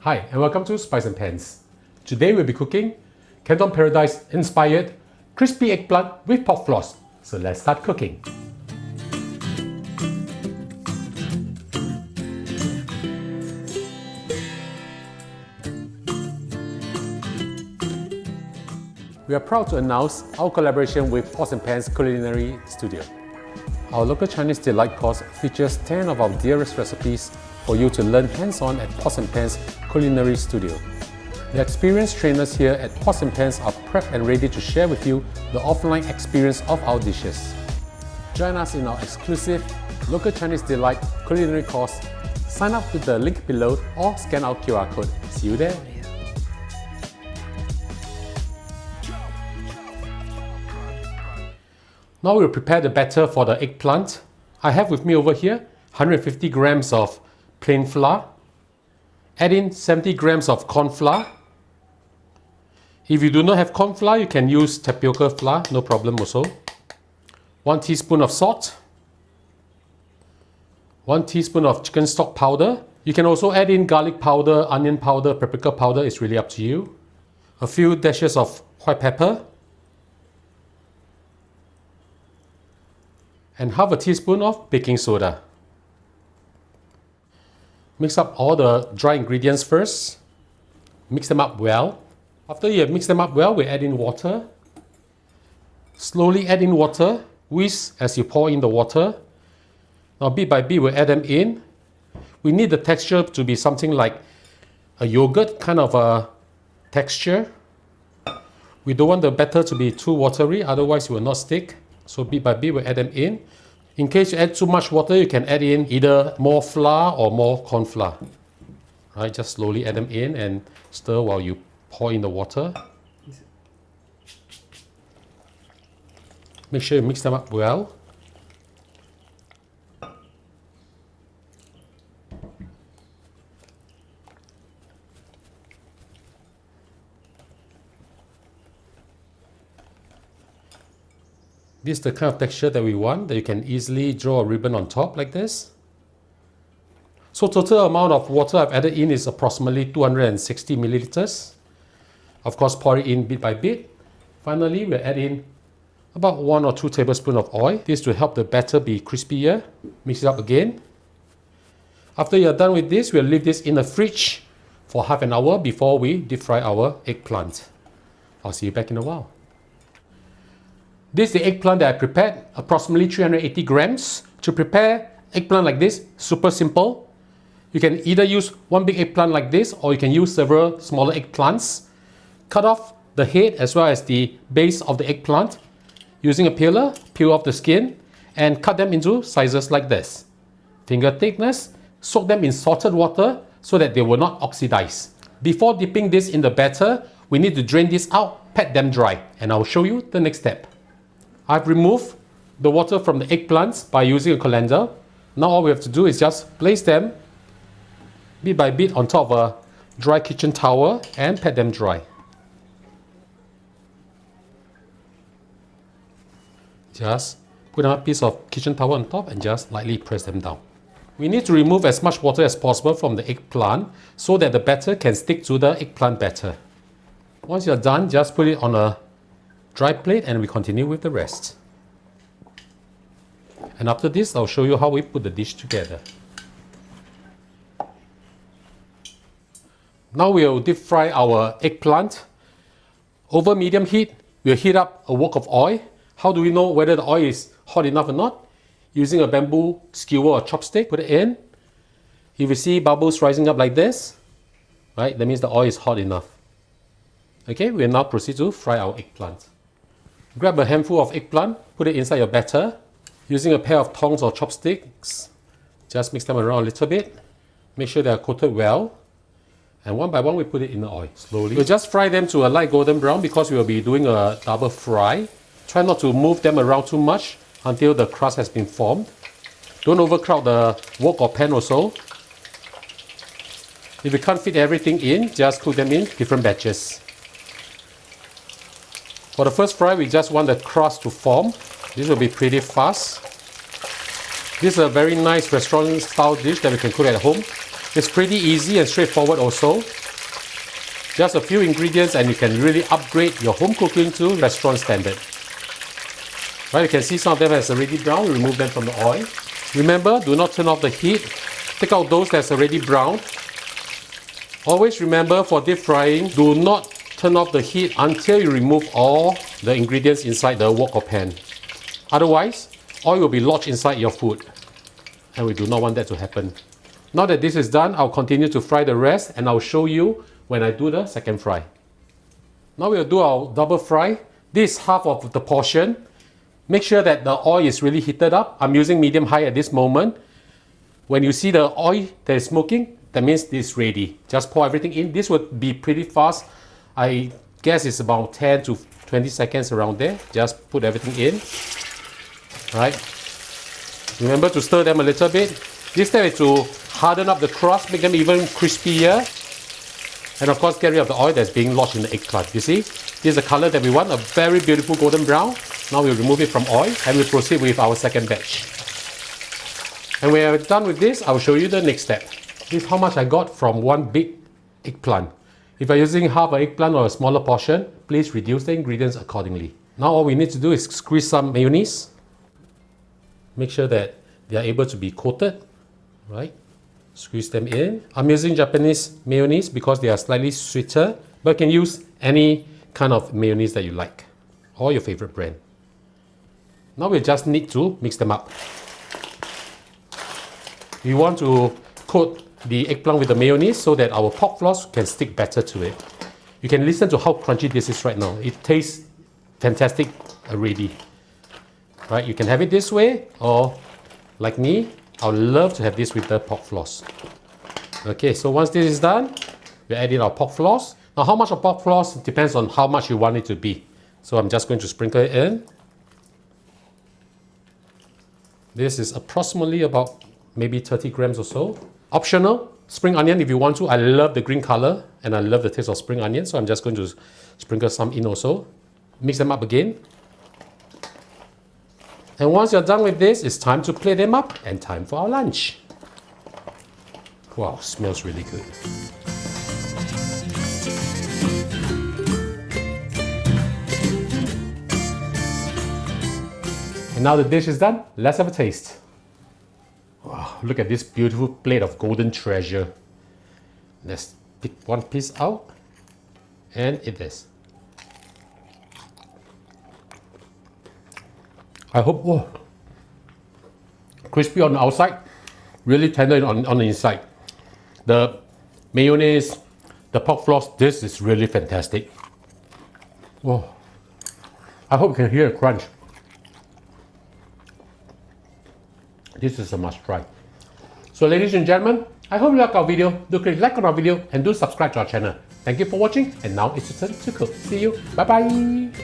Hi and welcome to Spice and Pans. Today we'll be cooking Canton Paradise inspired crispy eggplant with pork floss. So let's start cooking. We are proud to announce our collaboration with Pork and Pans Culinary Studio. Our local Chinese delight course features 10 of our dearest recipes for you to learn hands-on at Pork and Pans Culinary Studio. The experienced trainers here at Pork and Pans are prepped and ready to share with you the offline experience of our dishes. Join us in our exclusive local Chinese delight culinary course. Sign up with the link below or scan our QR code. See you there. Now we'll prepare the batter for the eggplant. I have with me over here 150 grams of plain flour. Add in 70 grams of corn flour. If you do not have corn flour, you can use tapioca flour, no problem also. 1 teaspoon of salt. 1 teaspoon of chicken stock powder. You can also add in garlic powder, onion powder, paprika powder, it's really up to you. A few dashes of white pepper. And half a teaspoon of baking soda. Mix up all the dry ingredients first. Mix them up well. After you have mixed them up well, we add in water. Slowly add in water. Whisk as you pour in the water. Now bit by bit, we'll add them in. We need the texture to be something like a yogurt kind of a texture. We don't want the batter to be too watery, otherwise it will not stick. So bit by bit, we'll add them in. In case you add too much water, you can add in either more flour or more corn flour. Right, just slowly add them in and stir while you pour in the water. Make sure you mix them up well. This is the kind of texture that we want, that you can easily draw a ribbon on top like this. So total amount of water I've added in is approximately 260 milliliters. Of course, pour it in bit by bit. Finally, we'll add in about 1 or 2 tablespoons of oil. This will help the batter be crispier. Mix it up again. After you're done with this, we'll leave this in the fridge for half an hour before we deep fry our eggplant. I'll see you back in a while. This is the eggplant that I prepared, approximately 380 grams. To prepare eggplant like this, super simple. You can either use one big eggplant like this, or you can use several smaller eggplants. Cut off the head as well as the base of the eggplant. Using a peeler, peel off the skin and cut them into sizes like this. Finger thickness, soak them in salted water so that they will not oxidize. Before dipping this in the batter, we need to drain this out, pat them dry, and I'll show you the next step. I've removed the water from the eggplants by using a colander. Now all we have to do is just place them bit by bit on top of a dry kitchen towel and pat them dry. Just put a piece of kitchen towel on top and just lightly press them down. We need to remove as much water as possible from the eggplant so that the batter can stick to the eggplant batter. Once you're done, just put it on a dry plate and we continue with the rest. And after this, I'll show you how we put the dish together. Now we'll deep fry our eggplant. Over medium heat, we'll heat up a wok of oil. How do we know whether the oil is hot enough or not? Using a bamboo skewer or chopstick, put it in. If you see bubbles rising up like this, right, that means the oil is hot enough. Okay, we'll now proceed to fry our eggplant. Grab a handful of eggplant, put it inside your batter. Using a pair of tongs or chopsticks, just mix them around a little bit. Make sure they are coated well. And one by one, we put it in the oil slowly. We'll just fry them to a light golden brown because we will be doing a double fry. Try not to move them around too much until the crust has been formed. Don't overcrowd the wok or pan also. If you can't fit everything in, just cook them in different batches. For the first fry, we just want the crust to form. This will be pretty fast. This is a very nice restaurant style dish that we can cook at home. It's pretty easy and straightforward also. Just a few ingredients and you can really upgrade your home cooking to restaurant standard. Right, you can see some of them has already browned. Remove them from the oil. Remember, do not turn off the heat. Take out those that's already browned. Always remember, for deep frying, do not turn off the heat until you remove all the ingredients inside the wok or pan. Otherwise, oil will be lodged inside your food. And we do not want that to happen. Now that this is done, I'll continue to fry the rest and I'll show you when I do the second fry. Now we'll do our double fry. This is half of the portion. Make sure that the oil is really heated up. I'm using medium high at this moment. When you see the oil that is smoking, that means it's ready. Just pour everything in. This would be pretty fast. I guess it's about 10 to 20 seconds around there. Just put everything in. Right. Remember to stir them a little bit. This step is to harden up the crust, make them even crispier. And of course, get rid of the oil that's being lodged in the eggplant. You see, this is the color that we want, a very beautiful golden brown. Now we'll remove it from oil and we'll proceed with our second batch. And when we're done with this, I'll show you the next step. This is how much I got from one big eggplant. If you're using half an eggplant or a smaller portion, please reduce the ingredients accordingly. Now all we need to do is squeeze some mayonnaise. Make sure that they are able to be coated, right? Squeeze them in. I'm using Japanese mayonnaise because they are slightly sweeter, but you can use any kind of mayonnaise that you like, or your favorite brand. Now we just need to mix them up. We want to coat the eggplant with the mayonnaise so that our pork floss can stick better to it. You can listen to how crunchy this is right now. It tastes fantastic already. Right, you can have it this way, or like me, I would love to have this with the pork floss. Okay, so once this is done, we add in our pork floss. Now how much of pork floss depends on how much you want it to be. So I'm just going to sprinkle it in. This is approximately about maybe 30 grams or so. Optional, spring onion if you want to. I love the green color and I love the taste of spring onion, so I'm just going to sprinkle some in also. Mix them up again. And once you're done with this, it's time to plate them up and time for our lunch. Wow, smells really good. And now the dish is done, let's have a taste. Wow, look at this beautiful plate of golden treasure. Let's pick one piece out and eat this. I hope, whoa, crispy on the outside, really tender on the inside. The mayonnaise, the pork floss, this is really fantastic. Whoa, I hope you can hear the crunch. This is a must try. So ladies and gentlemen, I hope you like our video. Do click like on our video and do subscribe to our channel. Thank you for watching, and now it's your turn to cook. See you, bye bye.